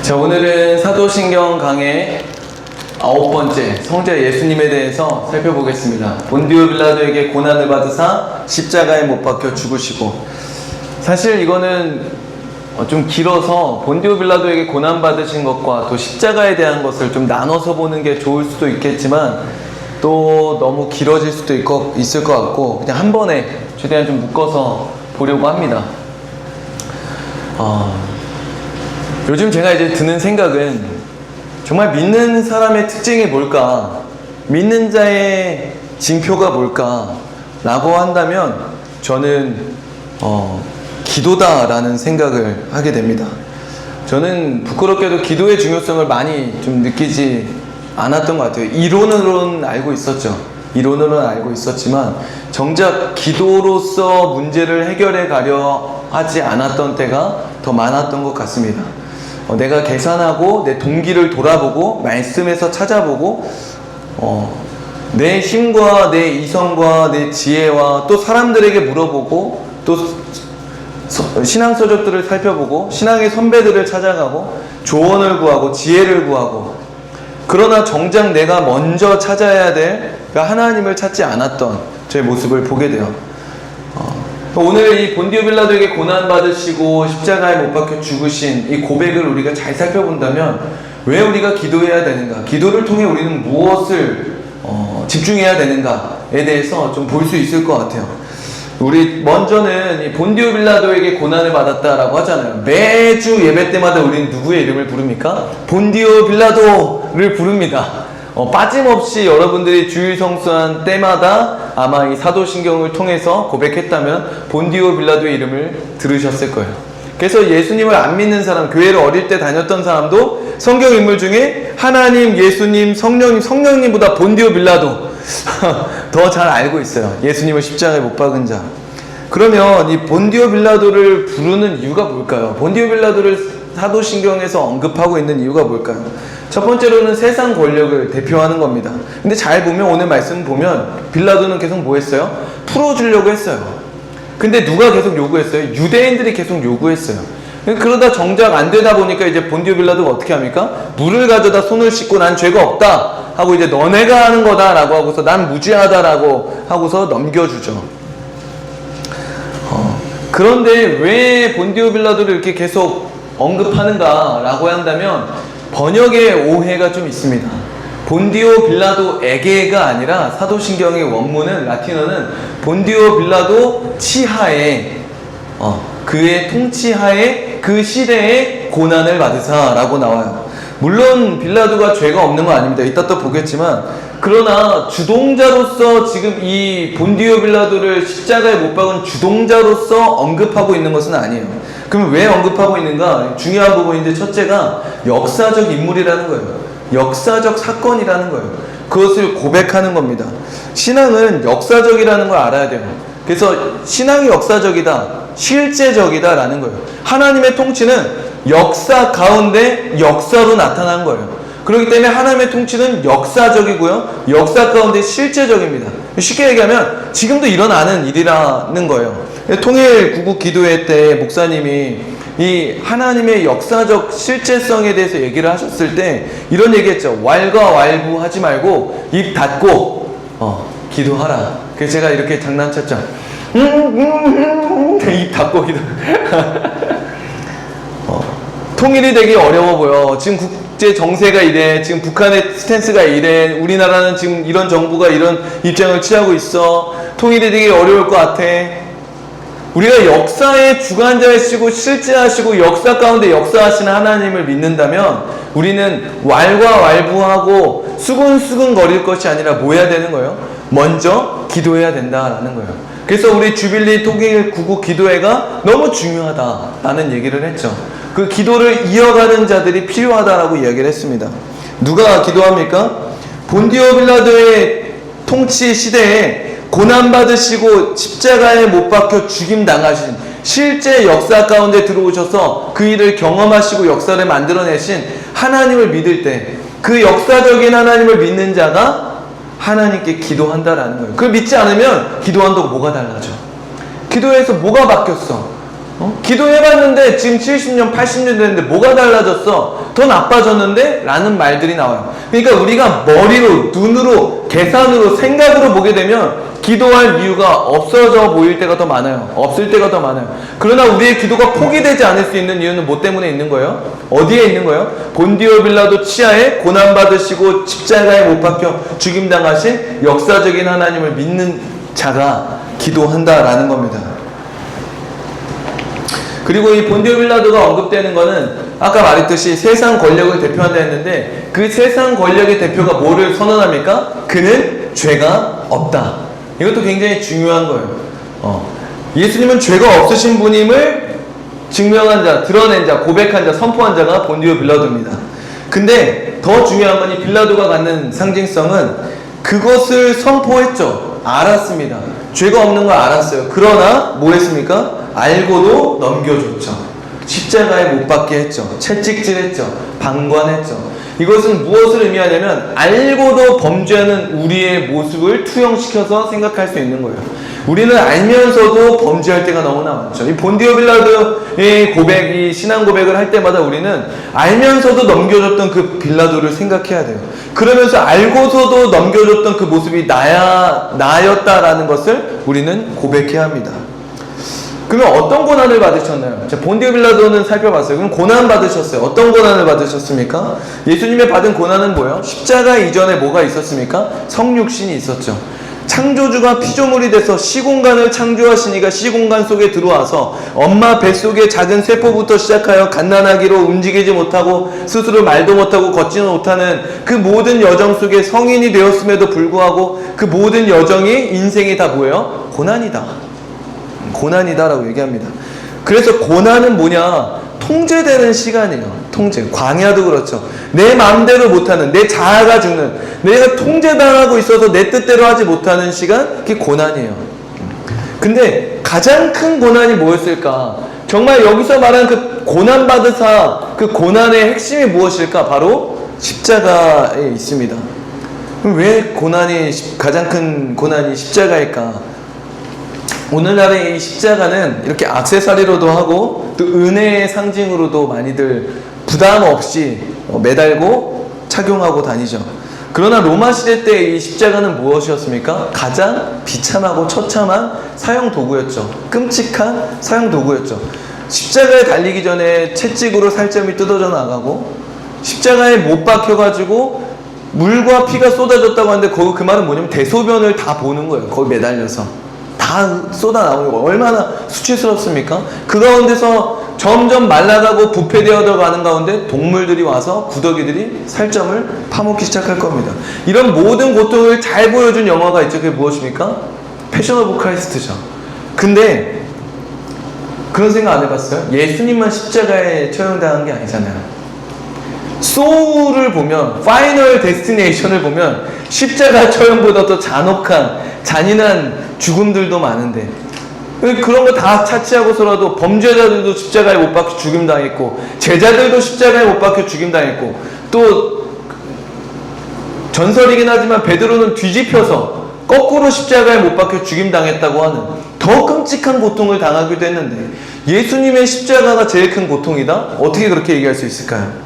자, 오늘은 사도신경 강의 9번째 성자 예수님에 대해서 살펴보겠습니다. 본디오 빌라도에게 고난을 받으사 십자가에 못 박혀 죽으시고, 사실 이거는 좀 길어서 본디오 빌라도에게 고난 받으신 것과 또 십자가에 대한 것을 좀 나눠서 보는 게 좋을 수도 있겠지만 또 너무 길어질 수도 있을 것 같고, 그냥 한 번에 최대한 좀 묶어서 보려고 합니다. 요즘 제가 이제 드는 생각은, 정말 믿는 사람의 특징이 뭘까? 믿는 자의 징표가 뭘까? 라고 한다면 저는 기도다라는 생각을 하게 됩니다. 저는 부끄럽게도 기도의 중요성을 많이 좀 느끼지 않았던 것 같아요. 이론으로는 알고 있었죠. 이론으로는 알고 있었지만 정작 기도로서 문제를 해결해 가려 하지 않았던 때가 더 많았던 것 같습니다. 내가 계산하고 내 동기를 돌아보고 말씀에서 찾아보고 내 힘과 내 이성과 내 지혜와 또 사람들에게 물어보고 또 신앙서적들을 살펴보고 신앙의 선배들을 찾아가고 조언을 구하고 지혜를 구하고, 그러나 정작 내가 먼저 찾아야 될 하나님을 찾지 않았던 제 모습을 보게 돼요. 오늘 이 본디오 빌라도에게 고난받으시고 십자가에 못 박혀 죽으신 이 고백을 우리가 잘 살펴본다면 왜 우리가 기도해야 되는가, 기도를 통해 우리는 무엇을 집중해야 되는가에 대해서 좀 볼 수 있을 것 같아요. 우리 먼저는 이 본디오 빌라도에게 고난을 받았다라고 하잖아요. 매주 예배 때마다 우리는 누구의 이름을 부릅니까? 본디오 빌라도를 부릅니다. 빠짐없이 여러분들이 주일 성수한 때마다 아마 이 사도신경을 통해서 고백했다면 본디오 빌라도의 이름을 들으셨을 거예요. 그래서 예수님을 안 믿는 사람, 교회를 어릴 때 다녔던 사람도 성경 인물 중에 하나님, 예수님, 성령님보다 본디오 빌라도 더 잘 알고 있어요. 예수님을 십자가에 못 박은 자. 그러면 이 본디오 빌라도를 부르는 이유가 뭘까요? 본디오 빌라도를 사도신경에서 언급하고 있는 이유가 뭘까요? 첫 번째로는 세상 권력을 대표하는 겁니다. 근데 잘 보면, 오늘 말씀 보면 빌라도는 계속 뭐 했어요? 풀어주려고 했어요. 근데 누가 계속 요구했어요? 유대인들이 계속 요구했어요. 그러다 정작 안 되다 보니까 이제 본디오 빌라도가 어떻게 합니까? 물을 가져다 손을 씻고 난 죄가 없다 하고 이제 너네가 하는 거다 라고 하고서 난 무죄하다라고 하고서 넘겨주죠. 그런데 왜 본디오 빌라도를 이렇게 계속 언급하는가 라고 한다면 번역의 오해가 좀 있습니다. 본디오 빌라도에게가 아니라 사도신경의 원문은, 라틴어는 본디오 빌라도 치하에, 그의 통치하에 그 시대에 고난을 받으사 라고 나와요. 물론 빌라도가 죄가 없는 건 아닙니다. 이따 또 보겠지만, 그러나 주동자로서 지금 이 본디오 빌라도를 십자가에 못 박은 주동자로서 언급하고 있는 것은 아니에요. 그럼 왜 언급하고 있는가? 중요한 부분인데, 첫째가 역사적 인물이라는 거예요. 역사적 사건이라는 거예요. 그것을 고백하는 겁니다. 신앙은 역사적이라는 걸 알아야 돼요. 그래서 신앙이 역사적이다, 실제적이다 라는 거예요. 하나님의 통치는 역사 가운데 역사로 나타난 거예요. 그렇기 때문에 하나님의 통치는 역사적이고요, 역사 가운데 실제적입니다. 쉽게 얘기하면 지금도 일어나는 일이라는 거예요. 통일 구국 기도회 때 목사님이 이 하나님의 역사적 실제성에 대해서 얘기를 하셨을 때 이런 얘기했죠. 왈가왈부 하지 말고 입 닫고 기도하라. 그래서 제가 이렇게 장난쳤죠. 입 닫고 기도. 통일이 되기 어려워 보여. 지금 국제 정세가 이래. 지금 북한의 스탠스가 이래. 우리나라는 지금 이런 정부가 이런 입장을 취하고 있어. 통일이 되기 어려울 것 같아. 우리가 역사의 주관자이시고 실제하시고 역사 가운데 역사하시는 하나님을 믿는다면 우리는 왈가왈부하고 수근수근 거릴 것이 아니라 뭐 해야 되는 거예요? 먼저 기도해야 된다라는 거예요. 그래서 우리 주빌리 통일 구국 기도회가 너무 중요하다라는 얘기를 했죠. 그 기도를 이어가는 자들이 필요하다라고 이야기를 했습니다. 누가 기도합니까? 본디오 빌라도의 통치 시대에 고난받으시고 십자가에 못 박혀 죽임당하신, 실제 역사 가운데 들어오셔서 그 일을 경험하시고 역사를 만들어내신 하나님을 믿을 때, 그 역사적인 하나님을 믿는 자가 하나님께 기도한다라는 거예요. 그걸 믿지 않으면 기도한다고 뭐가 달라져? 기도에서 뭐가 바뀌었어? 기도해봤는데 지금 70년, 80년 됐는데 뭐가 달라졌어? 더 나빠졌는데? 라는 말들이 나와요. 그러니까 우리가 머리로, 눈으로, 계산으로, 생각으로 보게 되면 기도할 이유가 없어져 보일 때가 더 많아요. 없을 때가 더 많아요. 그러나 우리의 기도가 포기되지 않을 수 있는 이유는 뭐 때문에 있는 거예요? 어디에 있는 거예요? 본디오 빌라도 치하에 고난받으시고 십자가에 못 박혀 죽임당하신 역사적인 하나님을 믿는 자가 기도한다라는 겁니다. 그리고 이 본디오 빌라도가 언급되는 거는 아까 말했듯이 세상 권력을 대표한다 했는데 그 세상 권력의 대표가 뭐를 선언합니까? 그는 죄가 없다. 이것도 굉장히 중요한 거예요. 예수님은 죄가 없으신 분임을 증명한 자, 드러낸 자, 고백한 자, 선포한 자가 본디오 빌라도입니다. 근데 더 중요한 건 이 빌라도가 갖는 상징성은 그것을 선포했죠. 알았습니다. 죄가 없는 걸 알았어요. 그러나 뭐 했습니까? 알고도 넘겨줬죠. 십자가에 못 박게 했죠. 채찍질했죠. 방관했죠. 이것은 무엇을 의미하냐면 알고도 범죄하는 우리의 모습을 투영시켜서 생각할 수 있는 거예요. 우리는 알면서도 범죄할 때가 너무나 많죠. 이 본디오 빌라도의 고백이 신앙 고백을 할 때마다 우리는 알면서도 넘겨줬던 그 빌라도를 생각해야 돼요. 그러면서 알고서도 넘겨줬던 그 모습이 나였다라는 것을 우리는 고백해야 합니다. 그러면 어떤 고난을 받으셨나요? 자, 본디오 빌라도는 살펴봤어요. 그럼 고난 받으셨어요. 어떤 고난을 받으셨습니까? 예수님의 받은 고난은 뭐예요? 십자가 이전에 뭐가 있었습니까? 성육신이 있었죠. 창조주가 피조물이 돼서 시공간을 창조하시니까 시공간 속에 들어와서 엄마 뱃속의 작은 세포부터 시작하여 갓난아기로 움직이지 못하고 스스로 말도 못하고 걷지는 못하는 그 모든 여정 속에 성인이 되었음에도 불구하고 그 모든 여정이 인생이 다 뭐예요? 고난이다. 고난이다라고 얘기합니다. 그래서 고난은 뭐냐? 통제되는 시간이에요. 통제. 광야도 그렇죠. 내 마음대로 못하는, 내 자아가 죽는, 내가 통제당하고 있어서 내 뜻대로 하지 못하는 시간, 그게 고난이에요. 근데 가장 큰 고난이 뭐였을까? 정말 여기서 말하는 그 고난받으사, 그 고난의 핵심이 무엇일까? 바로 십자가에 있습니다. 그럼 왜 가장 큰 고난이 십자가일까? 오늘날의 이 십자가는 이렇게 액세서리로도 하고 또 은혜의 상징으로도 많이들 부담 없이 매달고 착용하고 다니죠. 그러나 로마 시대 때 이 십자가는 무엇이었습니까? 가장 비참하고 처참한 사형 도구였죠. 끔찍한 사형 도구였죠. 십자가에 달리기 전에 채찍으로 살점이 뜯어져 나가고 십자가에 못 박혀가지고 물과 피가 쏟아졌다고 하는데 그 말은 뭐냐면 대소변을 다 보는 거예요. 거기 매달려서. 다 쏟아나오는 거 얼마나 수치스럽습니까? 그 가운데서 점점 말라가고 부패되어 가는 가운데 동물들이 와서 구더기들이 살점을 파먹기 시작할 겁니다. 이런 모든 고통을 잘 보여준 영화가 있죠. 그게 무엇입니까? 패션 오브 크라이스트죠. 근데 그런 생각 안 해봤어요? 예수님만 십자가에 처형당한 게 아니잖아요. 소울을 보면, 파이널 데스티네이션을 보면 십자가 처형보다 더 잔인한 죽음들도 많은데 그런 거 다 차치하고서라도 범죄자들도 십자가에 못 박혀 죽임당했고 제자들도 십자가에 못 박혀 죽임당했고 또 전설이긴 하지만 베드로는 뒤집혀서 거꾸로 십자가에 못 박혀 죽임당했다고 하는 더 끔찍한 고통을 당하기도 했는데 예수님의 십자가가 제일 큰 고통이다? 어떻게 그렇게 얘기할 수 있을까요?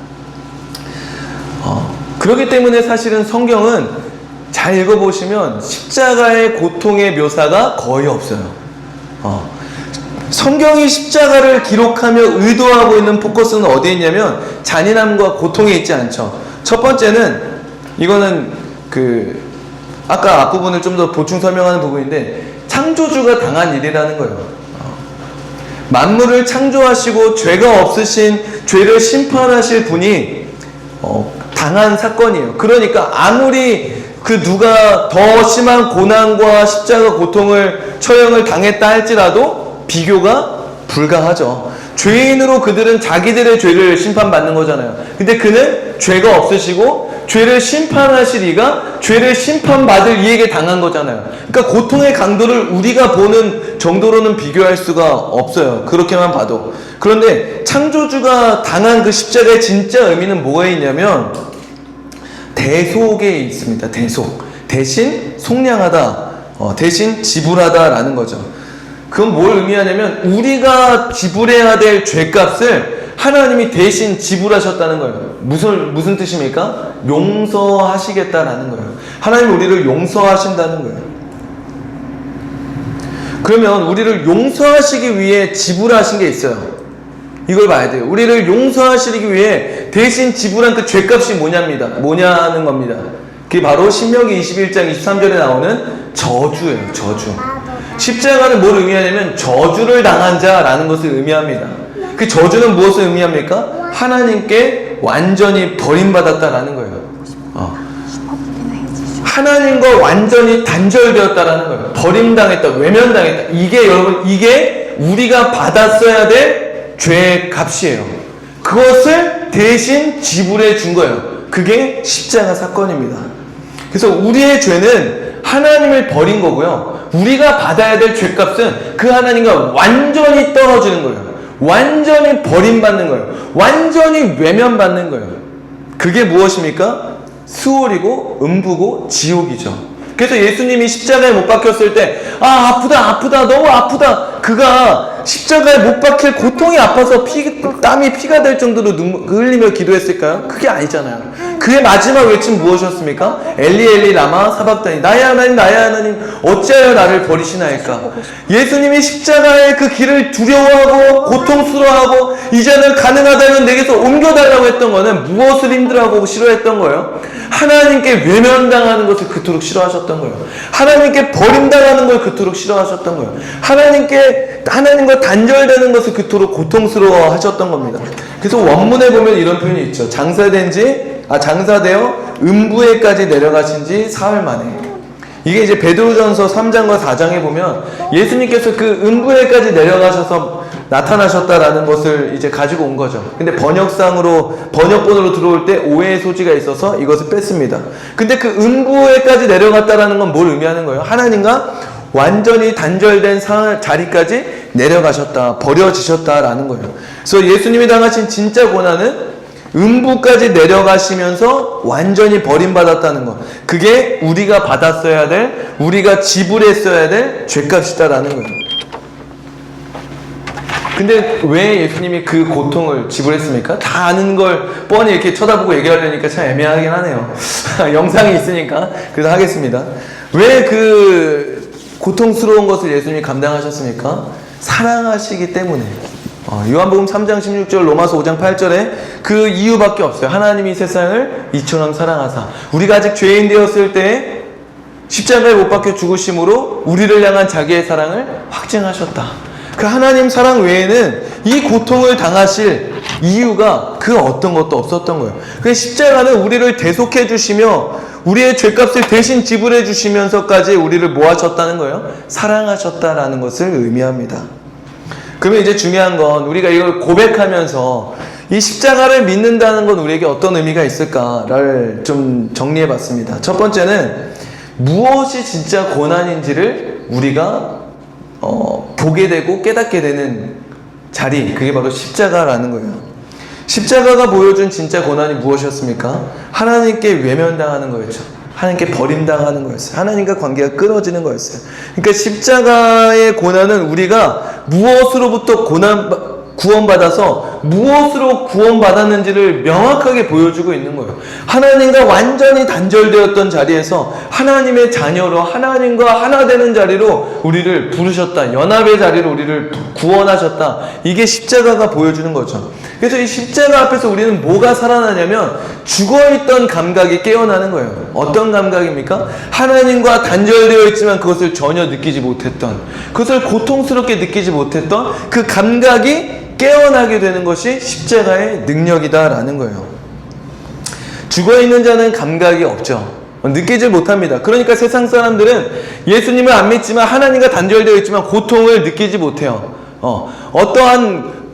그렇기 때문에 사실은 성경은 잘 읽어보시면 십자가의 고통의 묘사가 거의 없어요. 성경이 십자가를 기록하며 의도하고 있는 포커스는 어디에 있냐면 잔인함과 고통에 있지 않죠. 첫 번째는 이거는 아까 앞부분을 좀 더 보충 설명하는 부분인데 창조주가 당한 일이라는 거예요. 만물을 창조하시고 죄가 없으신 죄를 심판하실 분이 당한 사건이에요. 그러니까 아무리 누가 더 심한 고난과 십자가 고통을 처형을 당했다 할지라도 비교가 불가하죠. 죄인으로 그들은 자기들의 죄를 심판받는 거잖아요. 근데 그는 죄가 없으시고 죄를 심판하실 이가 죄를 심판받을 이에게 당한 거잖아요. 그러니까 고통의 강도를 우리가 보는 정도로는 비교할 수가 없어요. 그렇게만 봐도. 그런데 창조주가 당한 그 십자가의 진짜 의미는 뭐에 있냐면 대속에 있습니다. 대속. 대신 속량하다, 대신 지불하다라는 거죠. 그건 뭘 의미하냐면 우리가 지불해야 될 죄값을 하나님이 대신 지불하셨다는 거예요. 무슨 뜻입니까? 용서하시겠다라는 거예요. 하나님 우리를 용서하신다는 거예요. 그러면 우리를 용서하시기 위해 지불하신 게 있어요. 이걸 봐야 돼요. 우리를 용서하시기 위해 대신 지불한 그 죄값이 뭐냐는 겁니다. 그게 바로 신명기 21장 23절에 나오는 저주예요. 저주. 십자가는 뭘 의미하냐면 저주를 당한 자라는 것을 의미합니다. 그 저주는 무엇을 의미합니까? 하나님께 완전히 버림받았다라는 거예요. 하나님과 완전히 단절되었다라는 거예요. 버림당했다, 외면당했다. 이게 우리가 받았어야 될 죄의 값이에요. 그것을 대신 지불해 준 거예요. 그게 십자가 사건입니다. 그래서 우리의 죄는 하나님을 버린 거고요. 우리가 받아야 될 죄값은 그 하나님과 완전히 떨어지는 거예요. 완전히 버림받는 거예요. 완전히 외면받는 거예요. 그게 무엇입니까? 수월이고 음부고 지옥이죠. 그래서 예수님이 십자가에 못 박혔을 때 아프다 너무 아프다. 그가 십자가에 못 박힐 고통이 아파서 땀이 피가 될 정도로 흘리며 기도했을까요? 그게 아니잖아요. 그의 마지막 외침 무엇이었습니까? 엘리 엘리 라마 사박다니 나의 하나님 어찌하여 나를 버리시나이까. 예수님이 십자가의 그 길을 두려워하고 고통스러워하고 이제는 가능하다면 내게서 옮겨달라고 했던 거는 무엇을 힘들어하고 싫어했던 거예요? 하나님께 외면당하는 것을 그토록 싫어하셨던 거예요. 하나님께 버림당하는 걸 그토록 싫어하셨던 거예요. 하나님과 단절되는 것을 그토록 고통스러워 하셨던 겁니다. 그래서 원문에 보면 이런 표현이 있죠. 장사되어 음부에까지 내려가신 지 사흘 만에. 이게 이제 베드로전서 3장과 4장에 보면 예수님께서 그 음부에까지 내려가셔서 나타나셨다라는 것을 이제 가지고 온 거죠. 근데 번역본으로 들어올 때 오해의 소지가 있어서 이것을 뺐습니다. 근데 그 음부에까지 내려갔다라는 건 뭘 의미하는 거예요? 하나님과 완전히 단절된 자리까지 내려가셨다, 버려지셨다라는 거예요. 그래서 예수님이 당하신 진짜 고난은 음부까지 내려가시면서 완전히 버림받았다는 것. 그게 우리가 받았어야 될, 우리가 지불했어야 될 죄값이다라는 거예요. 근데 왜 예수님이 그 고통을 지불했습니까? 다 아는 걸 뻔히 이렇게 쳐다보고 얘기하려니까 참 애매하긴 하네요. 영상이 있으니까 그래서 하겠습니다. 왜 그 고통스러운 것을 예수님이 감당하셨습니까? 사랑하시기 때문에. 요한복음 3장 16절, 로마서 5장 8절에 그 이유밖에 없어요. 하나님이 세상을 이처럼 사랑하사. 우리가 아직 죄인 되었을 때 십자가에 못 박혀 죽으심으로 우리를 향한 자기의 사랑을 확증하셨다. 그 하나님 사랑 외에는 이 고통을 당하실 이유가 그 어떤 것도 없었던 거예요. 그 십자가는 우리를 대속해 주시며 우리의 죄값을 대신 지불해 주시면서까지 우리를 뭐 하셨다는 거예요? 사랑하셨다라는 것을 의미합니다. 그러면 이제 중요한 건 우리가 이걸 고백하면서 이 십자가를 믿는다는 건 우리에게 어떤 의미가 있을까를 좀 정리해 봤습니다. 첫 번째는 무엇이 진짜 고난인지를 우리가 보게 되고 깨닫게 되는 자리, 그게 바로 십자가라는 거예요. 십자가가 보여준 진짜 고난이 무엇이었습니까? 하나님께 외면당하는 거였죠. 하나님께 버림당하는 거였어요. 하나님과 관계가 끊어지는 거였어요. 그러니까 십자가의 고난은 우리가 무엇으로부터 구원받아서 무엇으로 구원받았는지를 명확하게 보여주고 있는 거예요. 하나님과 완전히 단절되었던 자리에서 하나님의 자녀로 하나님과 하나 되는 자리로 우리를 부르셨다. 연합의 자리로 우리를 구원하셨다. 이게 십자가가 보여주는 거죠. 그래서 이 십자가 앞에서 우리는 뭐가 살아나냐면 죽어있던 감각이 깨어나는 거예요. 어떤 감각입니까? 하나님과 단절되어 있지만 그것을 전혀 느끼지 못했던, 그것을 고통스럽게 느끼지 못했던 그 감각이 깨어나게 되는 것이 십자가의 능력이다라는 거예요. 죽어있는 자는 감각이 없죠. 느끼지 못합니다. 그러니까 세상 사람들은 예수님을 안 믿지만 하나님과 단절되어 있지만 고통을 느끼지 못해요. 어떠한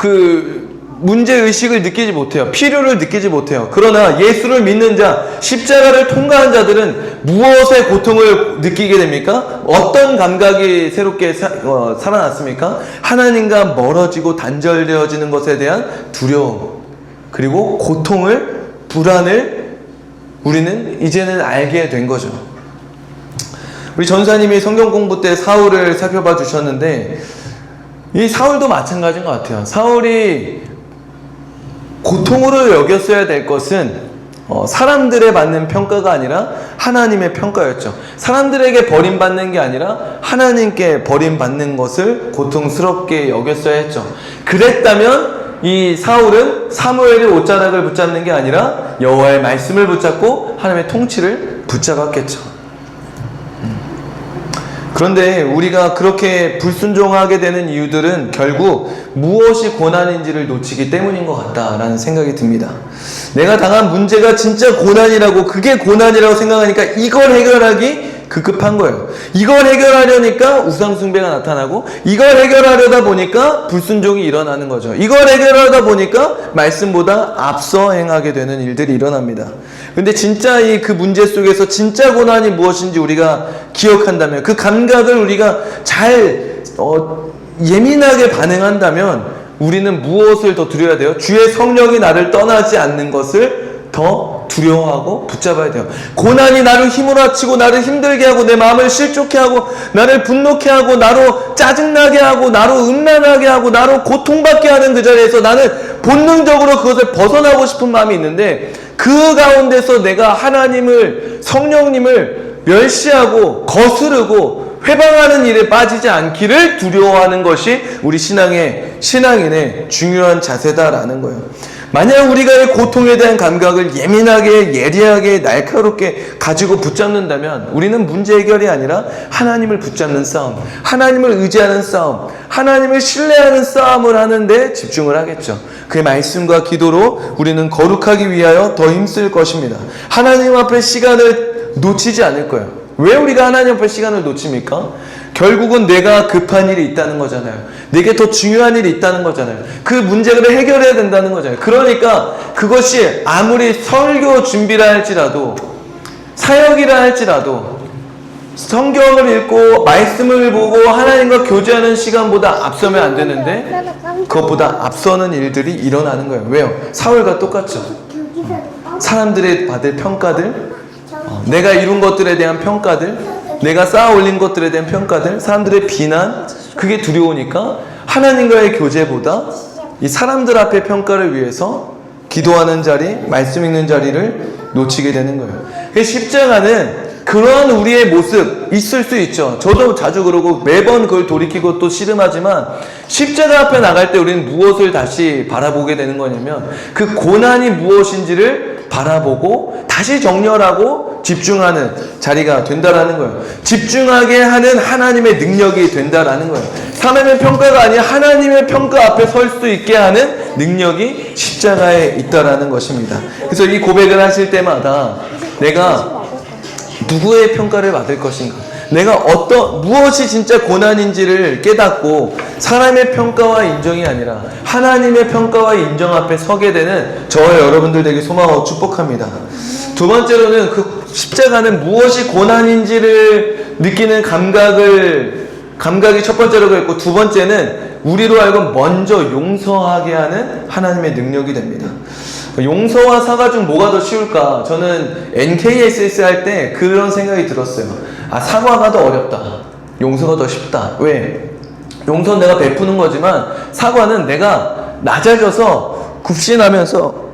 문제의식을 느끼지 못해요. 필요를 느끼지 못해요. 그러나 예수를 믿는 자, 십자가를 통과한 자들은 무엇의 고통을 느끼게 됩니까? 어떤 감각이 새롭게 살아났습니까? 하나님과 멀어지고 단절되어지는 것에 대한 두려움, 그리고 고통을, 불안을 우리는 이제는 알게 된 거죠. 우리 전사님이 성경 공부 때 사울을 살펴봐 주셨는데 이 사울도 마찬가지인 것 같아요. 사울이 고통으로 여겼어야 될 것은 사람들의 받는 평가가 아니라 하나님의 평가였죠. 사람들에게 버림받는 게 아니라 하나님께 버림받는 것을 고통스럽게 여겼어야 했죠. 그랬다면 이 사울은 사무엘의 옷자락을 붙잡는 게 아니라 여호와의 말씀을 붙잡고 하나님의 통치를 붙잡았겠죠. 그런데 우리가 그렇게 불순종하게 되는 이유들은 결국 무엇이 고난인지를 놓치기 때문인 것 같다라는 생각이 듭니다. 내가 당한 문제가 진짜 고난이라고, 그게 고난이라고 생각하니까 이걸 해결하기 급급한 거예요. 이걸 해결하려니까 우상숭배가 나타나고, 이걸 해결하려다 보니까 불순종이 일어나는 거죠. 이걸 해결하다 보니까 말씀보다 앞서 행하게 되는 일들이 일어납니다. 근데 진짜 그 문제 속에서 진짜 고난이 무엇인지 우리가 기억한다면, 그 감각을 우리가 잘 예민하게 반응한다면 우리는 무엇을 더 두려워야 돼요? 주의 성령이 나를 떠나지 않는 것을 더 두려워하고 붙잡아야 돼요. 고난이 나를 휘몰아치고 나를 힘들게 하고 내 마음을 실족해 하고 나를 분노케 하고 나로 짜증나게 하고 나로 음란하게 하고 나로 고통받게 하는 그 자리에서 나는 본능적으로 그것을 벗어나고 싶은 마음이 있는데, 그 가운데서 내가 하나님을, 성령님을 멸시하고 거스르고 회방하는 일에 빠지지 않기를 두려워하는 것이 우리 신앙인의 중요한 자세다라는 거예요. 만약 우리가 이 고통에 대한 감각을 예민하게, 예리하게, 날카롭게 가지고 붙잡는다면 우리는 문제 해결이 아니라 하나님을 붙잡는 싸움, 하나님을 의지하는 싸움, 하나님을 신뢰하는 싸움을 하는데 집중을 하겠죠. 그의 말씀과 기도로 우리는 거룩하기 위하여 더 힘쓸 것입니다. 하나님 앞에 시간을 놓치지 않을 거예요. 왜 우리가 하나님 앞에 시간을 놓칩니까? 결국은 내가 급한 일이 있다는 거잖아요. 내게 더 중요한 일이 있다는 거잖아요. 그 문제를 해결해야 된다는 거잖아요. 그러니까 그것이 아무리 설교 준비라 할지라도, 사역이라 할지라도, 성경을 읽고 말씀을 보고 하나님과 교제하는 시간보다 앞서면 안 되는데 그것보다 앞서는 일들이 일어나는 거예요. 왜요? 사울과 똑같죠. 사람들이 받을 평가들, 내가 이룬 것들에 대한 평가들, 내가 쌓아 올린 것들에 대한 평가들, 사람들의 비난, 그게 두려우니까 하나님과의 교제보다 이 사람들 앞의 평가를 위해서 기도하는 자리, 말씀 읽는 자리를 놓치게 되는 거예요. 십자가는 그런 우리의 모습 있을 수 있죠. 저도 자주 그러고 매번 그걸 돌이키고 또 씨름하지만, 십자가 앞에 나갈 때 우리는 무엇을 다시 바라보게 되는 거냐면 그 고난이 무엇인지를 바라보고 다시 정렬하고 집중하는 자리가 된다라는 거예요. 집중하게 하는 하나님의 능력이 된다라는 거예요. 사람의 평가가 아니라 하나님의 평가 앞에 설 수 있게 하는 능력이 십자가에 있다라는 것입니다. 그래서 이 고백을 하실 때마다 내가 누구의 평가를 받을 것인가, 내가 무엇이 진짜 고난인지를 깨닫고 사람의 평가와 인정이 아니라 하나님의 평가와 인정 앞에 서게 되는 저와 여러분들 되게 소망하고 축복합니다. 두 번째로는 그 십자가는 무엇이 고난인지를 느끼는 감각이 첫 번째로 있고, 두 번째는 우리로 하여금 먼저 용서하게 하는 하나님의 능력이 됩니다. 용서와 사과 중 뭐가 더 쉬울까? 저는 NKSS 할 때 그런 생각이 들었어요. 사과가 더 어렵다, 용서가 더 쉽다. 왜? 용서는 내가 베푸는 거지만 사과는 내가 낮아져서 굽신하면서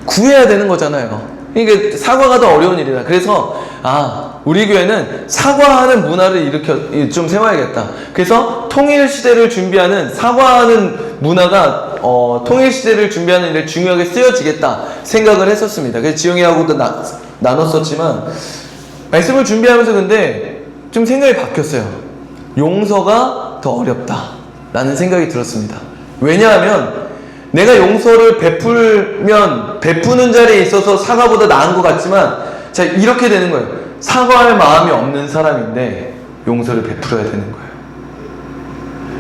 구해야 되는 거잖아요. 그러니까 사과가 더 어려운 일이다. 그래서 우리 교회는 사과하는 문화를 좀 세워야겠다. 그래서 통일시대를 준비하는, 사과하는 문화가 통일시대를 준비하는 일에 중요하게 쓰여지겠다 생각을 했었습니다. 그래서 지영이하고도 나눴었지만, 말씀을 준비하면서 근데 좀 생각이 바뀌었어요. 용서가 더 어렵다 라는 생각이 들었습니다. 왜냐하면 내가 용서를 베푸는 자리에 있어서 사과보다 나은 것 같지만, 자, 이렇게 되는 거예요. 사과할 마음이 없는 사람인데 용서를 베풀어야 되는 거예요.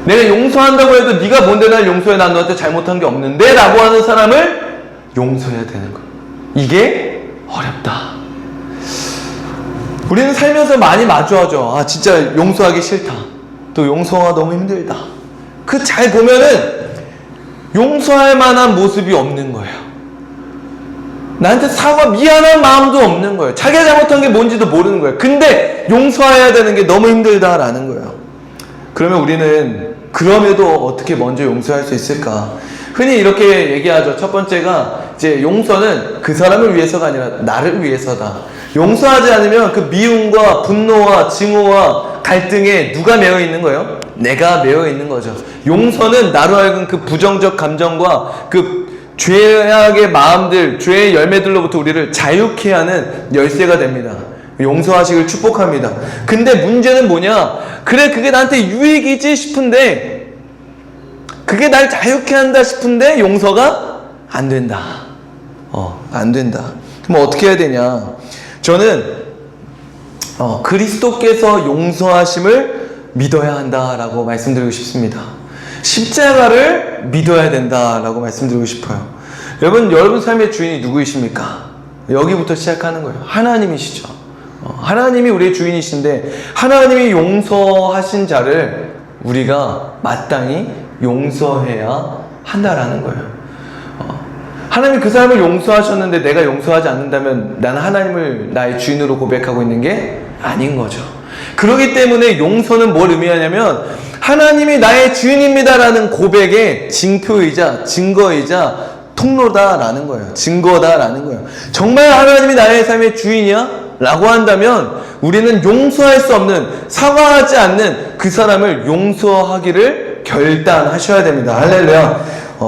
내가 용서한다고 해도 네가 뭔데 날 용서해, 난 너한테 잘못한 게 없는데 라고 하는 사람을 용서해야 되는 거예요. 이게 어렵다. 우리는 살면서 많이 마주하죠. 진짜 용서하기 싫다, 또 용서가 너무 힘들다. 그 잘 보면은 용서할 만한 모습이 없는 거예요. 나한테 미안한 마음도 없는 거예요. 자기가 잘못한 게 뭔지도 모르는 거예요. 근데 용서해야 되는 게 너무 힘들다라는 거예요. 그러면 우리는 그럼에도 어떻게 먼저 용서할 수 있을까? 흔히 이렇게 얘기하죠. 첫 번째가 이제 용서는 그 사람을 위해서가 아니라 나를 위해서다. 용서하지 않으면 그 미움과 분노와 증오와 갈등에 누가 매여 있는 거예요? 내가 매여 있는 거죠. 용서는 나로 하여금 그 부정적 감정과 그 죄악의 마음들, 죄의 열매들로부터 우리를 자유케 하는 열쇠가 됩니다. 용서하시길 축복합니다. 근데 문제는 뭐냐? 그래, 그게 나한테 유익이지 싶은데, 그게 날 자유케 한다 싶은데 용서가 안 된다. 안 된다. 그럼 어떻게 해야 되냐? 저는 그리스도께서 용서하심을 믿어야 한다라고 말씀드리고 싶습니다. 십자가를 믿어야 된다라고 말씀드리고 싶어요. 여러분 삶의 주인이 누구이십니까? 여기부터 시작하는 거예요. 하나님이시죠. 하나님이 우리의 주인이신데 하나님이 용서하신 자를 우리가 마땅히 용서해야 한다라는 거예요. 하나님이 그 사람을 용서하셨는데 내가 용서하지 않는다면 나는 하나님을 나의 주인으로 고백하고 있는 게 아닌 거죠. 그렇기 때문에 용서는 뭘 의미하냐면 하나님이 나의 주인입니다라는 고백의 징표이자 증거이자 통로다라는 거예요. 증거다라는 거예요. 정말 하나님이 나의 삶의 주인이야? 라고 한다면 우리는 용서할 수 없는, 사과하지 않는 그 사람을 용서하기를 결단하셔야 됩니다. 할렐루야.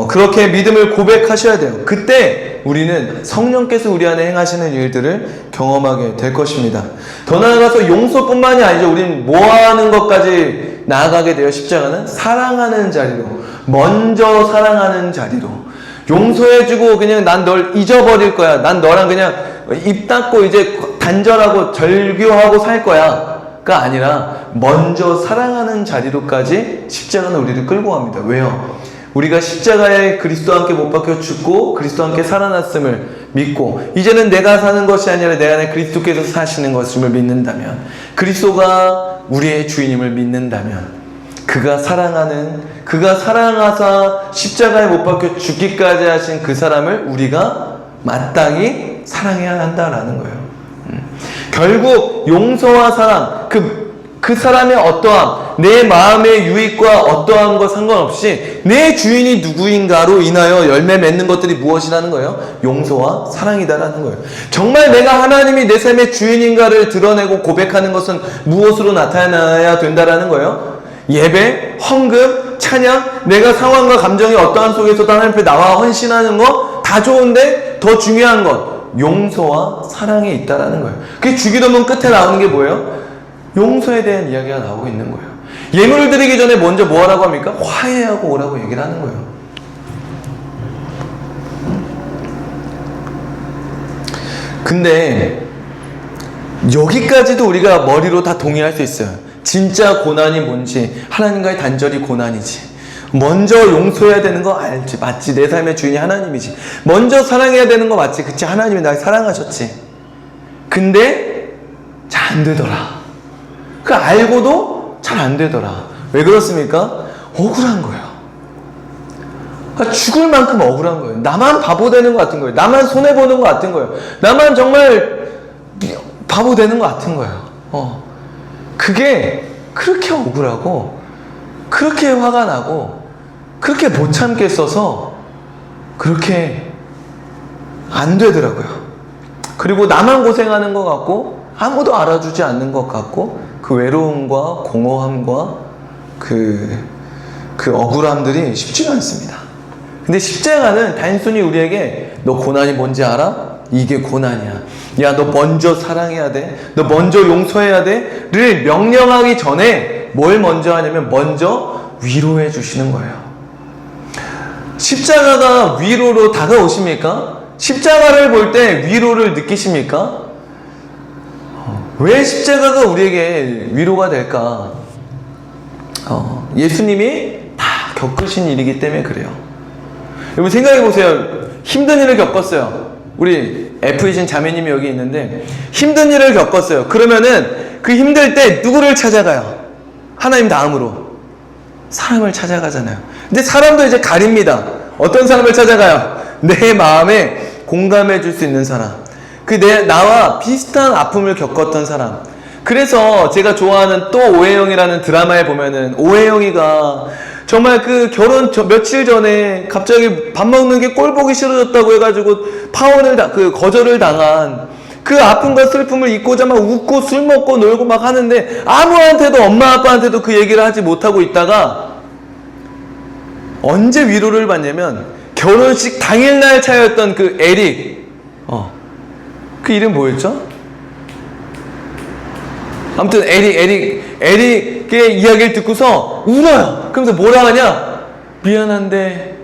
그렇게 믿음을 고백하셔야 돼요. 그때 우리는 성령께서 우리 안에 행하시는 일들을 경험하게 될 것입니다. 더 나아가서 용서뿐만이 아니죠. 우리는 모아하는 것까지 나아가게 되어 십자가는 사랑하는 자리로, 먼저 사랑하는 자리로, 용서해주고 그냥 난 널 잊어버릴 거야, 난 너랑 그냥 입 닫고 이제 단절하고 절교하고 살 거야 가 아니라 먼저 사랑하는 자리로까지 십자가는 우리를 끌고 갑니다. 왜요? 우리가 십자가에 그리스도와 함께 못 박혀 죽고 그리스도와 함께 살아났음을 믿고 이제는 내가 사는 것이 아니라 내 안에 그리스도께서 사시는 것임을 믿는다면, 그리스도가 우리의 주인임을 믿는다면, 그가 사랑하사 십자가에 못 박혀 죽기까지 하신 그 사람을 우리가 마땅히 사랑해야 한다라는 거예요. 결국 용서와 사랑, 그 사람의 어떠함, 내 마음의 유익과 어떠함과 상관없이 내 주인이 누구인가로 인하여 열매 맺는 것들이 무엇이라는 거예요? 용서와 사랑이다라는 거예요. 정말 내가 하나님이 내 삶의 주인인가를 드러내고 고백하는 것은 무엇으로 나타나야 된다라는 거예요? 예배, 헌금, 찬양, 내가 상황과 감정이 어떠한 속에서도 하나님 앞에 나와 헌신하는 거 다 좋은데 더 중요한 것, 용서와 사랑이 있다라는 거예요. 그게 주기도문 끝에 나오는 게 뭐예요? 용서에 대한 이야기가 나오고 있는 거예요. 예물을 드리기 전에 먼저 뭐 하라고 합니까? 화해하고 오라고 얘기를 하는 거예요. 근데 여기까지도 우리가 머리로 다 동의할 수 있어요. 진짜 고난이 뭔지, 하나님과의 단절이 고난이지, 먼저 용서해야 되는 거 알지, 맞지, 내 삶의 주인이 하나님이지, 먼저 사랑해야 되는 거 맞지, 그치, 하나님이 날 사랑하셨지. 근데 잘 안 되더라. 그 알고도 잘 안 되더라. 왜 그렇습니까? 억울한 거예요. 그러니까 죽을 만큼 억울한 거예요. 나만 바보 되는 것 같은 거예요. 나만 손해보는 것 같은 거예요. 나만 정말 바보 되는 것 같은 거예요. 그게 그렇게 억울하고, 그렇게 화가 나고, 그렇게 못 참겠어서 그렇게 안 되더라고요. 그리고 나만 고생하는 것 같고, 아무도 알아주지 않는 것 같고, 그 외로움과 공허함과 그 억울함들이 쉽지가 않습니다. 근데 십자가는 단순히 우리에게 너 고난이 뭔지 알아? 이게 고난이야. 야, 너 먼저 사랑해야 돼. 너 먼저 용서해야 돼. 를 명령하기 전에 뭘 먼저 하냐면 먼저 위로해 주시는 거예요. 십자가가 위로로 다가오십니까? 십자가를 볼 때 위로를 느끼십니까? 왜 십자가가 우리에게 위로가 될까? 예수님이 다 겪으신 일이기 때문에 그래요. 여러분 생각해 보세요. 힘든 일을 겪었어요. 우리 F이신 자매님이 여기 있는데 힘든 일을 겪었어요. 그러면은 그 힘들 때 누구를 찾아가요? 하나님 다음으로 사람을 찾아가잖아요. 근데 사람도 이제 가립니다. 어떤 사람을 찾아가요? 내 마음에 공감해 줄 수 있는 사람, 나와 비슷한 아픔을 겪었던 사람. 그래서 제가 좋아하는 또 오해영이라는 드라마에 보면은 오해영이가 정말 그 결혼 며칠 전에 갑자기 밥 먹는 게 꼴 보기 싫어졌다고 해가지고 거절을 당한 그 아픔과 슬픔을 잊고자 막 웃고 술 먹고 놀고 막 하는데 아무한테도 엄마 아빠한테도 그 얘기를 하지 못하고 있다가 언제 위로를 받냐면 결혼식 당일날 차였던 그 에릭 그 이름 뭐였죠? 아무튼 에릭의 이야기를 듣고서 울어요. 그러면서 뭐라 하냐? 미안한데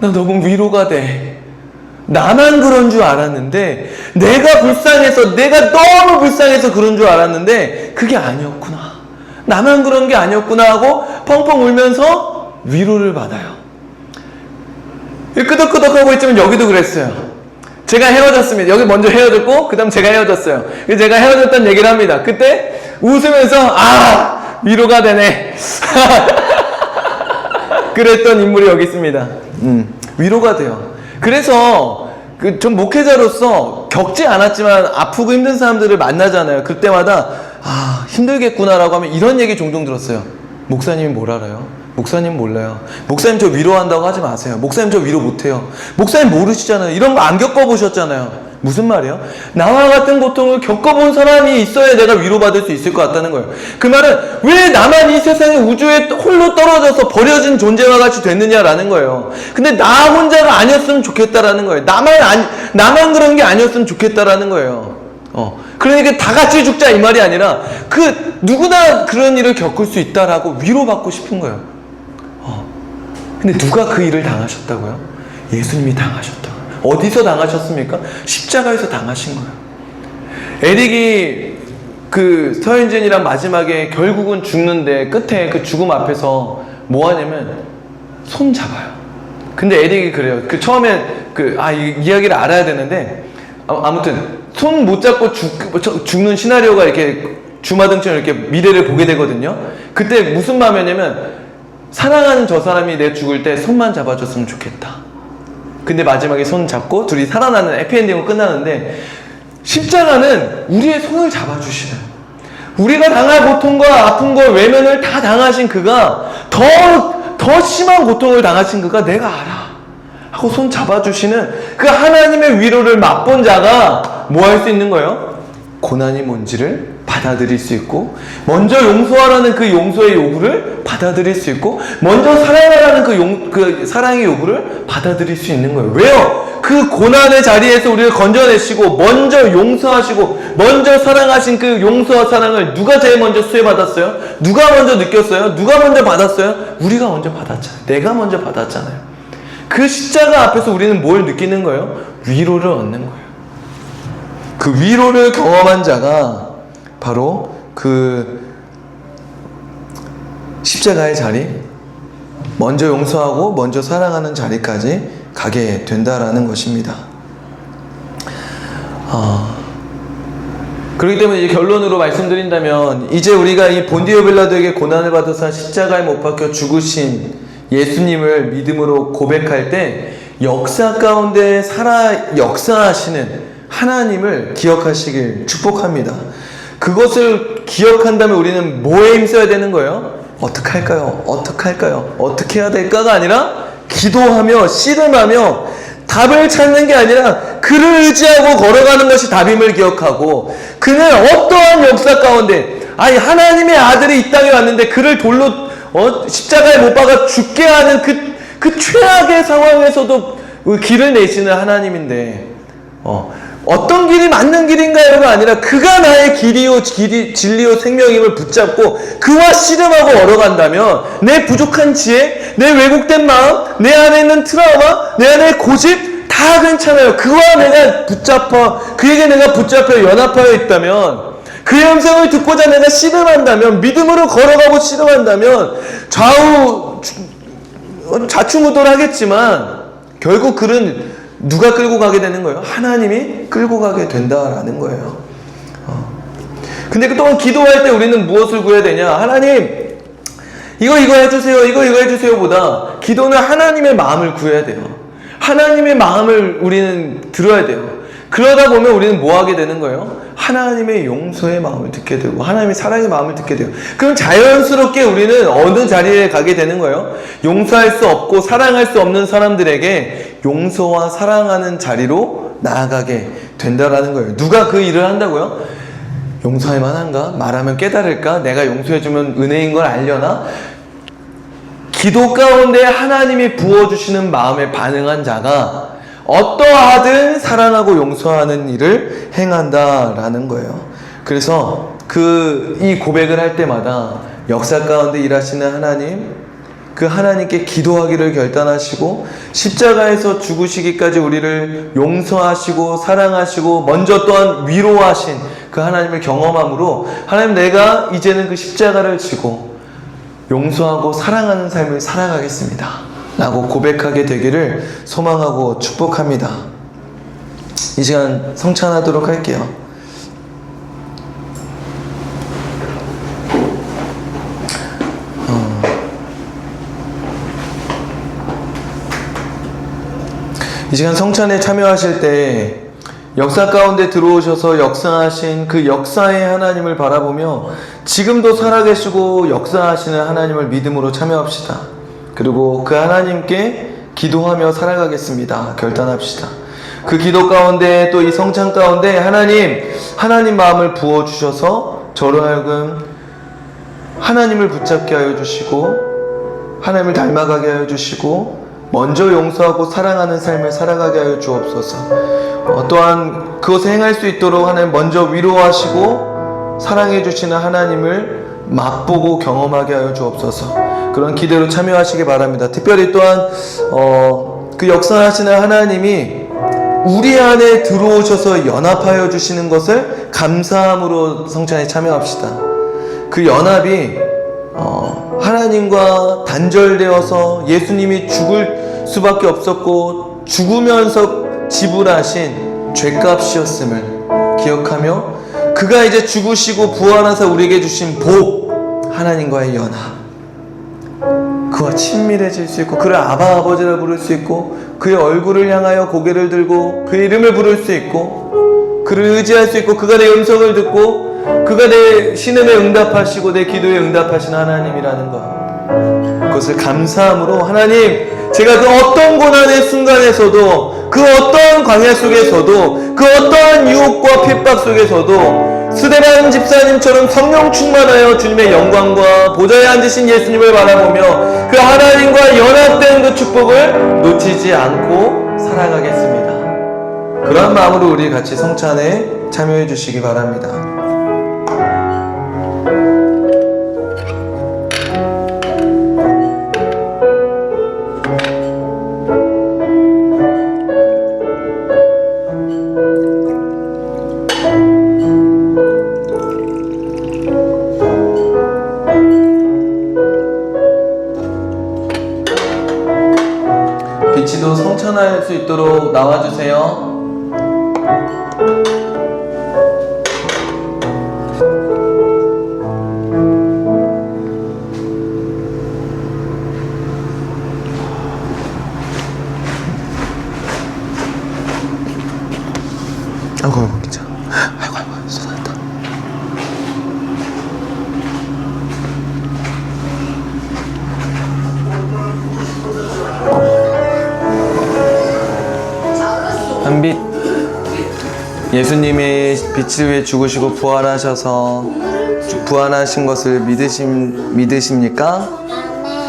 나 너무 위로가 돼. 나만 그런 줄 알았는데 내가 너무 불쌍해서 그런 줄 알았는데 그게 아니었구나. 나만 그런 게 아니었구나 하고 펑펑 울면서 위로를 받아요. 끄덕끄덕하고 있지만 여기도 그랬어요. 제가 헤어졌습니다. 여기 먼저 헤어졌고 그 다음 제가 헤어졌어요. 제가 헤어졌다는 얘기를 합니다. 그때 웃으면서 위로가 되네. 그랬던 인물이 여기 있습니다. 위로가 돼요. 그래서 전 목회자로서 겪지 않았지만 아프고 힘든 사람들을 만나잖아요. 그때마다 힘들겠구나라고 하면 이런 얘기 종종 들었어요. 목사님이 뭘 알아요? 목사님 몰라요. 목사님 저 위로한다고 하지 마세요. 목사님 저 위로 못해요. 목사님 모르시잖아요. 이런 거 안 겪어보셨잖아요. 무슨 말이에요? 나와 같은 고통을 겪어본 사람이 있어야 내가 위로받을 수 있을 것 같다는 거예요. 그 말은 왜 나만 이 세상의 우주에 홀로 떨어져서 버려진 존재와 같이 됐느냐라는 거예요. 근데 나 혼자가 아니었으면 좋겠다라는 거예요. 나만 그런 게 아니었으면 좋겠다라는 거예요. 그러니까 다 같이 죽자 이 말이 아니라 누구나 그런 일을 겪을 수 있다라고 위로받고 싶은 거예요. 근데 누가 그 일을 당하셨다고요? 예수님이 당하셨다고요. 어디서 당하셨습니까? 십자가에서 당하신 거예요. 에릭이 그 서현진이랑 마지막에 결국은 죽는데 끝에 그 죽음 앞에서 뭐 하냐면 손 잡아요. 근데 에릭이 그래요. 처음에 이 이야기를 알아야 되는데 아무튼 손 못 잡고 죽는 시나리오가 이렇게 주마등처럼 이렇게 미래를 보게 되거든요. 그때 무슨 마음이었냐면 사랑하는 저 사람이 내 죽을 때 손만 잡아줬으면 좋겠다. 근데 마지막에 손 잡고 둘이 살아나는 해피엔딩으로 끝나는데 십자가는 우리의 손을 잡아주시는, 우리가 당할 고통과 아픔과 외면을 다 당하신 그가 더 심한 고통을 당하신 그가 내가 알아 하고 손 잡아주시는 그 하나님의 위로를 맛본 자가 뭐 할 수 있는 거예요? 고난이 뭔지를 받아들일 수 있고, 먼저 용서하라는 그 용서의 요구를 받아들일 수 있고, 먼저 사랑하라는 그 사랑의 요구를 받아들일 수 있는 거예요. 왜요? 그 고난의 자리에서 우리를 건져내시고 먼저 용서하시고 먼저 사랑하신 그 용서와 사랑을 누가 제일 먼저 수혜받았어요? 누가 먼저 느꼈어요? 누가 먼저 받았어요? 우리가 먼저 받았잖아요. 내가 먼저 받았잖아요. 그 십자가 앞에서 우리는 뭘 느끼는 거예요? 위로를 얻는 거예요. 그 위로를 경험한 자가 바로 그 십자가의 자리, 먼저 용서하고 먼저 사랑하는 자리까지 가게 된다라는 것입니다. 그렇기 때문에 이제 결론으로 말씀드린다면, 이제 우리가 이 본디오 빌라도에게 고난을 받아서 십자가에 못 박혀 죽으신 예수님을 믿음으로 고백할 때 역사 가운데 역사하시는 하나님을 기억하시길 축복합니다. 그것을 기억한다면 우리는 뭐에 힘써야 되는 거예요? 어떡할까요? 어떻게 해야 될까가 아니라 기도하며 씨름하며 답을 찾는 게 아니라 그를 의지하고 걸어가는 것이 답임을 기억하고, 그는 어떠한 역사 가운데 하나님의 아들이 이 땅에 왔는데 그를 돌로 십자가에 못 박아 죽게 하는 그 최악의 상황에서도 길을 내시는 하나님인데 어떤 길이 맞는 길인가요가 아니라 그가 나의 길이요 진리요 생명임을 붙잡고 그와 씨름하고 걸어간다면 내 부족한 지혜, 내 왜곡된 마음, 내 안에 있는 트라우마, 내 안에 고집 다 괜찮아요. 그와 내가 그에게 내가 붙잡혀 연합하여 있다면, 그의 음성을 듣고자 내가 씨름한다면, 믿음으로 걸어가고 씨름한다면 좌충우돌 하겠지만 결국 그는 누가 끌고 가게 되는 거예요? 하나님이 끌고 가게 된다라는 거예요. 근데 그동안 기도할 때 우리는 무엇을 구해야 되냐? 하나님, 이거 해주세요, 이거 해주세요 보다 기도는 하나님의 마음을 구해야 돼요. 하나님의 마음을 우리는 들어야 돼요. 그러다 보면 우리는 뭐 하게 되는 거예요? 하나님의 용서의 마음을 듣게 되고 하나님의 사랑의 마음을 듣게 돼요. 그럼 자연스럽게 우리는 어느 자리에 가게 되는 거예요? 용서할 수 없고 사랑할 수 없는 사람들에게 용서와 사랑하는 자리로 나아가게 된다라는 거예요. 누가 그 일을 한다고요? 용서할 만한가? 말하면 깨달을까? 내가 용서해주면 은혜인 걸 알려나? 기도 가운데 하나님이 부어주시는 마음에 반응한 자가 어떠하든 사랑하고 용서하는 일을 행한다라는 거예요. 그래서 이 고백을 할 때마다 역사 가운데 일하시는 하나님, 그 하나님께 기도하기를 결단하시고 십자가에서 죽으시기까지 우리를 용서하시고 사랑하시고 먼저 또한 위로하신 그 하나님을 경험함으로 하나님, 내가 이제는 그 십자가를 지고 용서하고 사랑하는 삶을 살아가겠습니다 라고 고백하게 되기를 소망하고 축복합니다. 이 시간 성찬하도록 할게요. 이 시간 성찬에 참여하실 때 역사 가운데 들어오셔서 역사하신 그 역사의 하나님을 바라보며 지금도 살아계시고 역사하시는 하나님을 믿음으로 참여합시다. 그리고 그 하나님께 기도하며 살아가겠습니다. 결단합시다. 그 기도 가운데 또 이 성찬 가운데 하나님 마음을 부어주셔서 저로 하여금 하나님을 붙잡게 하여 주시고 하나님을 닮아가게 하여 주시고 먼저 용서하고 사랑하는 삶을 살아가게 하여 주옵소서. 또한 그것을 행할 수 있도록 하나님 먼저 위로하시고 사랑해 주시는 하나님을 맛보고 경험하게 하여 주옵소서. 그런 기대로 참여하시기 바랍니다. 특별히 또한 그 역사하시는 하나님이 우리 안에 들어오셔서 연합하여 주시는 것을 감사함으로 성찬에 참여합시다. 그 연합이 하나님과 단절되어서 예수님이 죽을 수밖에 없었고 죽으면서 지불하신 죄값이었음을 기억하며 그가 이제 죽으시고 부활하사 우리에게 주신 복, 하나님과의 연합, 그와 친밀해질 수 있고 그를 아바 아버지라 부를 수 있고 그의 얼굴을 향하여 고개를 들고 그의 이름을 부를 수 있고 그를 의지할 수 있고 그가 내 음성을 듣고 그가 내 신음에 응답하시고 내 기도에 응답하시는 하나님이라는 것, 그것을 감사함으로 하나님, 제가 그 어떤 고난의 순간에서도 그 어떤 광야 속에서도 그 어떠한 유혹과 핍박 속에서도 스데반 집사님처럼 성령 충만하여 주님의 영광과 보좌에 앉으신 예수님을 바라보며 그 하나님과 연합된 그 축복을 놓치지 않고 살아가겠습니다. 그러한 마음으로 우리 같이 성찬에 참여해 주시기 바랍니다. 비치도 성찬할 수 있도록 나와주세요. 아이고 괜찮아. 아이고 쏟아졌다. 한빛, 예수님의 빛을 위해 죽으시고 부활하셔서 부활하신 것을 믿으십니까?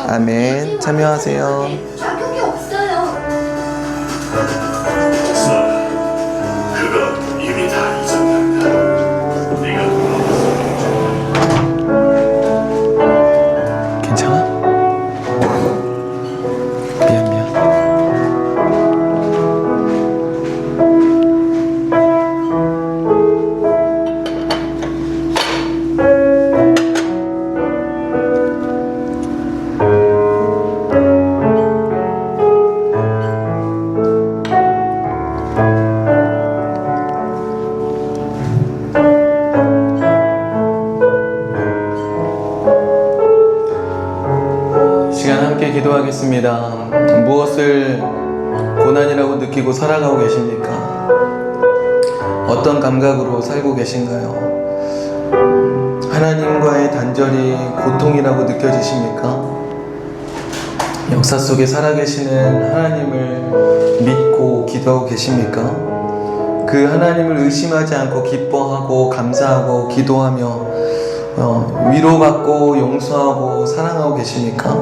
아멘. 참여하세요. 자격이 없어요. 그건 이미 다 잊었단다. 네가 괜찮아? 미안. 시간 함께 기도하겠습니다. 무엇을 고난이라고 느끼고 살아가고 계십니까? 어떤 감각으로 살고 계신가요? 하나님과의 단절이 고통이라고 느껴지십니까? 역사 속에 살아계시는 하나님을 믿고 기도하고 계십니까? 그 하나님을 의심하지 않고 기뻐하고 감사하고 기도하며 위로받고 용서하고 사랑하고 계십니까?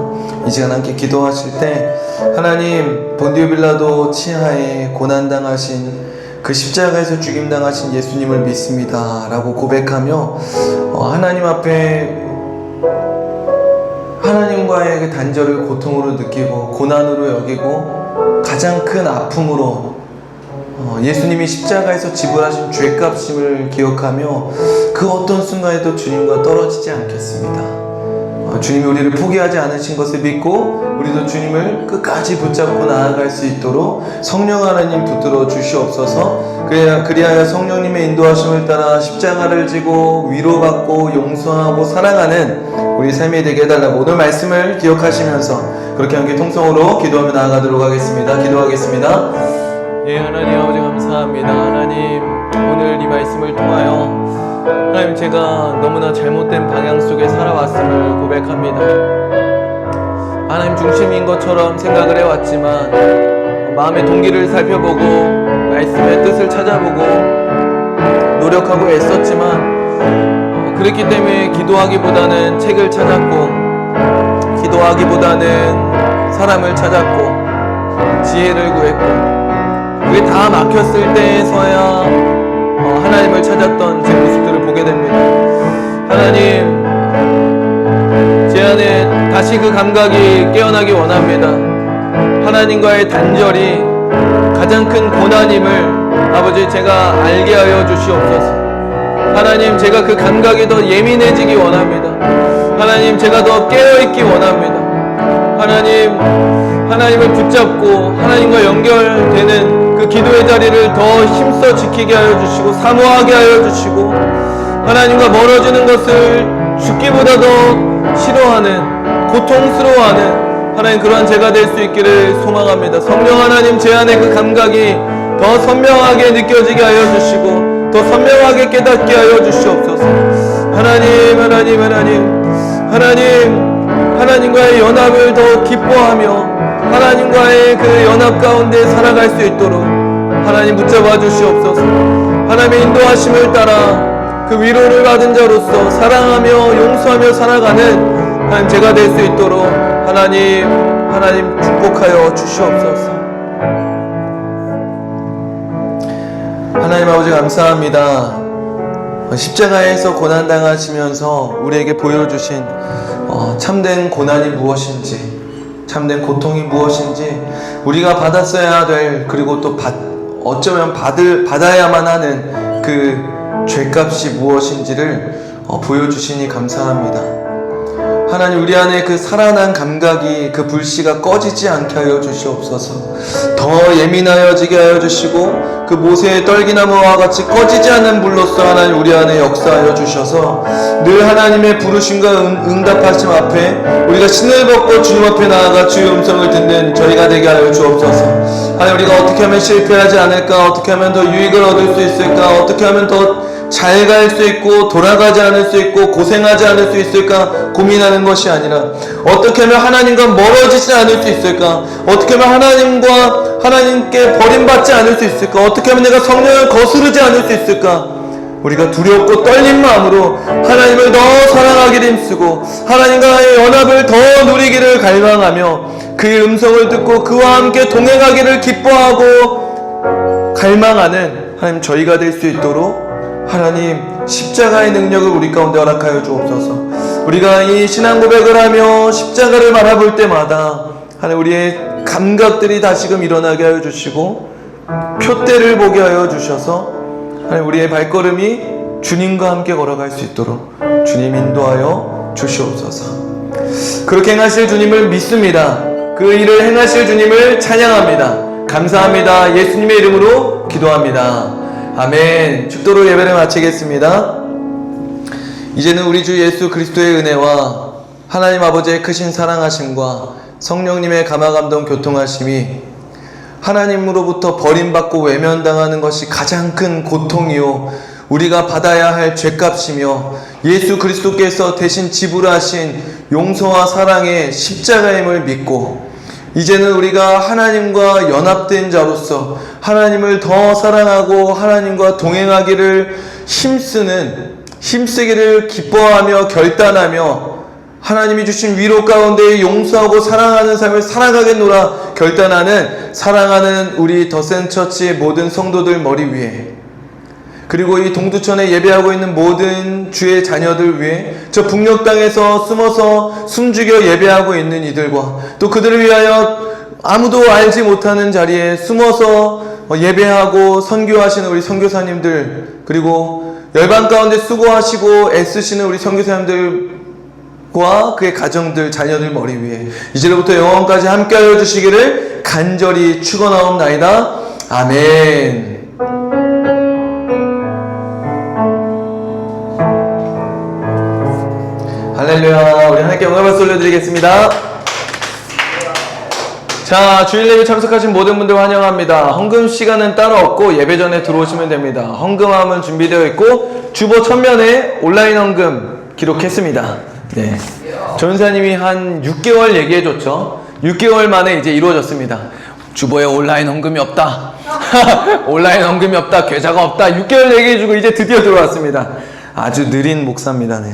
이 시간 함께 기도하실 때 하나님, 본디오 빌라도 치하에 고난당하신 그 십자가에서 죽임당하신 예수님을 믿습니다 라고 고백하며 하나님 앞에 하나님과의 그 단절을 고통으로 느끼고 고난으로 여기고 가장 큰 아픔으로 예수님이 십자가에서 지불하신 죄값임을 기억하며 그 어떤 순간에도 주님과 떨어지지 않겠습니다. 주님이 우리를 포기하지 않으신 것을 믿고 우리도 주님을 끝까지 붙잡고 나아갈 수 있도록 성령 하나님 붙들어 주시옵소서. 그리하여 성령님의 인도하심을 따라 십자가를 지고 위로받고 용서하고 사랑하는 우리 삶이 되게 해달라고 오늘 말씀을 기억하시면서 그렇게 함께 통성으로 기도하며 나아가도록 하겠습니다. 기도하겠습니다. 예, 하나님 아버지 감사합니다. 하나님, 오늘 이 말씀을 통하여 하나님, 제가 너무나 잘못된 방향 속에 살아왔음을 고백합니다. 하나님 중심인 것처럼 생각을 해왔지만 마음의 동기를 살펴보고 말씀의 뜻을 찾아보고 노력하고 애썼지만 그랬기 때문에 기도하기보다는 책을 찾았고 기도하기보다는 사람을 찾았고 지혜를 구했고 그게 다 막혔을 때에서야 하나님을 찾았던 제 모습들을 보게 됩니다. 하나님, 제 안에 다시 그 감각이 깨어나기 원합니다. 하나님과의 단절이 가장 큰 고난임을 아버지 제가 알게 하여 주시옵소서. 하나님, 제가 그 감각이 더 예민해지기 원합니다. 하나님, 제가 더 깨어있기 원합니다. 하나님을 붙잡고 하나님과 연결되는 그 기도의 자리를 더 힘써 지키게 하여 주시고 사모하게 하여 주시고 하나님과 멀어지는 것을 죽기보다 더 싫어하는 고통스러워하는 하나님 그러한 제가 될 수 있기를 소망합니다. 성령 하나님, 제 안에 그 감각이 더 선명하게 느껴지게 하여 주시고 더 선명하게 깨닫게 하여 주시옵소서. 하나님과의 연합을 더 기뻐하며 하나님과의 그 연합 가운데 살아갈 수 있도록 하나님 붙잡아 주시옵소서. 하나님의 인도하심을 따라 그 위로를 받은 자로서 사랑하며 용서하며 살아가는 하나님 제가 될 수 있도록 하나님 축복하여 주시옵소서. 하나님 아버지 감사합니다. 십자가에서 고난당하시면서 우리에게 보여주신 참된 고난이 무엇인지, 참된 고통이 무엇인지, 우리가 받았어야 될, 그리고 또 어쩌면 받아야만 하는 그 죄값이 무엇인지를 보여주시니 감사합니다. 하나님, 우리 안에 그 살아난 감각이, 그 불씨가 꺼지지 않게 하여 주시옵소서. 더 예민하여지게 하여 주시고 그 모세의 떨기나무와 같이 꺼지지 않는 불로서 하나님 우리 안에 역사하여 주셔서 늘 하나님의 부르심과 응답하심 앞에 우리가 신을 벗고 주님 앞에 나아가 주의 음성을 듣는 저희가 되게 하여 주옵소서. 하나님, 우리가 어떻게 하면 실패하지 않을까, 어떻게 하면 더 유익을 얻을 수 있을까, 어떻게 하면 더 잘 갈 수 있고 돌아가지 않을 수 있고 고생하지 않을 수 있을까 고민하는 것이 아니라 어떻게 하면 하나님과 멀어지지 않을 수 있을까, 어떻게 하면 하나님께 버림받지 않을 수 있을까, 어떻게 하면 내가 성령을 거스르지 않을 수 있을까. 우리가 두렵고 떨린 마음으로 하나님을 더 사랑하기를 힘쓰고 하나님과의 연합을 더 누리기를 갈망하며 그의 음성을 듣고 그와 함께 동행하기를 기뻐하고 갈망하는 하나님 저희가 될 수 있도록 하나님 십자가의 능력을 우리 가운데 허락하여 주옵소서. 우리가 이 신앙 고백을 하며 십자가를 바라볼 때마다 하나님 우리의 감각들이 다시금 일어나게 하여 주시고 표대를 보게 하여 주셔서 하나님 우리의 발걸음이 주님과 함께 걸어갈 수 있도록 주님 인도하여 주시옵소서. 그렇게 행하실 주님을 믿습니다. 그 일을 행하실 주님을 찬양합니다. 감사합니다. 예수님의 이름으로 기도합니다. 아멘. 축도로 예배를 마치겠습니다. 이제는 우리 주 예수 그리스도의 은혜와 하나님 아버지의 크신 사랑하심과 성령님의 감화감동 교통하심이 하나님으로부터 버림받고 외면당하는 것이 가장 큰 고통이요 우리가 받아야 할 죄값이며 예수 그리스도께서 대신 지불하신 용서와 사랑의 십자가임을 믿고 이제는 우리가 하나님과 연합된 자로서 하나님을 더 사랑하고 하나님과 동행하기를 힘쓰기를 기뻐하며 결단하며 하나님이 주신 위로 가운데 용서하고 사랑하는 삶을 살아가겠노라 결단하는 사랑하는 우리 더센처치의 모든 성도들 머리 위에 그리고 이 동두천에 예배하고 있는 모든 주의 자녀들 위해 저 북녘 땅에서 숨어서 숨죽여 예배하고 있는 이들과 또 그들을 위하여 아무도 알지 못하는 자리에 숨어서 예배하고 선교하시는 우리 선교사님들 그리고 열방 가운데 수고하시고 애쓰시는 우리 선교사님들과 그의 가정들 자녀들 머리 위에 이제로부터 영원까지 함께하여 주시기를 간절히 축원하옵나이다. 아멘. 할렐루야. 우리 하나님께 영광을 올려드리겠습니다. 자, 주일 예배 참석하신 모든 분들 환영합니다. 헌금 시간은 따로 없고 예배 전에 들어오시면 됩니다. 헌금함은 준비되어 있고 주보 천면에 온라인 헌금 기록했습니다. 네. 전사님이 한 6개월 얘기해줬죠. 6개월 만에 이제 이루어졌습니다. 주보에 온라인 헌금이 없다. 온라인 헌금이 없다. 계좌가 없다. 6개월 얘기해주고 이제 드디어 들어왔습니다. 아주 느린 목사입니다. 네.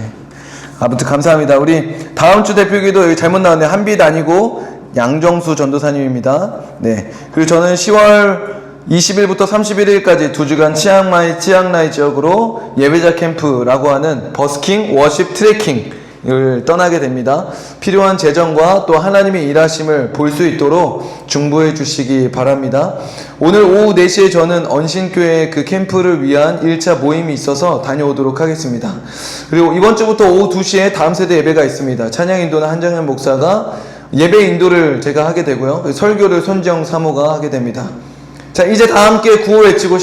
아무튼 감사합니다. 우리 다음 주 대표기도 여기 잘못 나왔네. 한빛 아니고 양정수 전도사님입니다. 네. 그리고 저는 10월 20일부터 31일까지 2주간 치앙마이 지역으로 예배자 캠프라고 하는 버스킹, 워십, 트레킹을 떠나게 됩니다. 필요한 재정과 또 하나님의 일하심을 볼 수 있도록 중보해 주시기 바랍니다. 오늘 오후 4시에 저는 언신교회 그 캠프를 위한 1차 모임이 있어서 다녀오도록 하겠습니다. 그리고 이번 주부터 오후 2시에 다음 세대 예배가 있습니다. 찬양 인도는 한정현 목사가 예배 인도를 제가 하게 되고요. 설교를 손지영 사모가 하게 됩니다. 자, 이제 다 함께 구호 외치고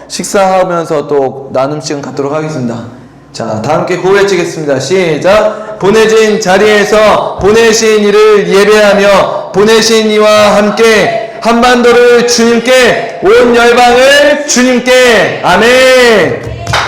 식사하면서 또 나눔 시간 갖도록 하겠습니다. 자, 다 함께 구호 외치겠습니다. 시작! 보내진 자리에서 보내신 이를 예배하며 보내신 이와 함께 한반도를 주님께 온 열방을 주님께 아멘.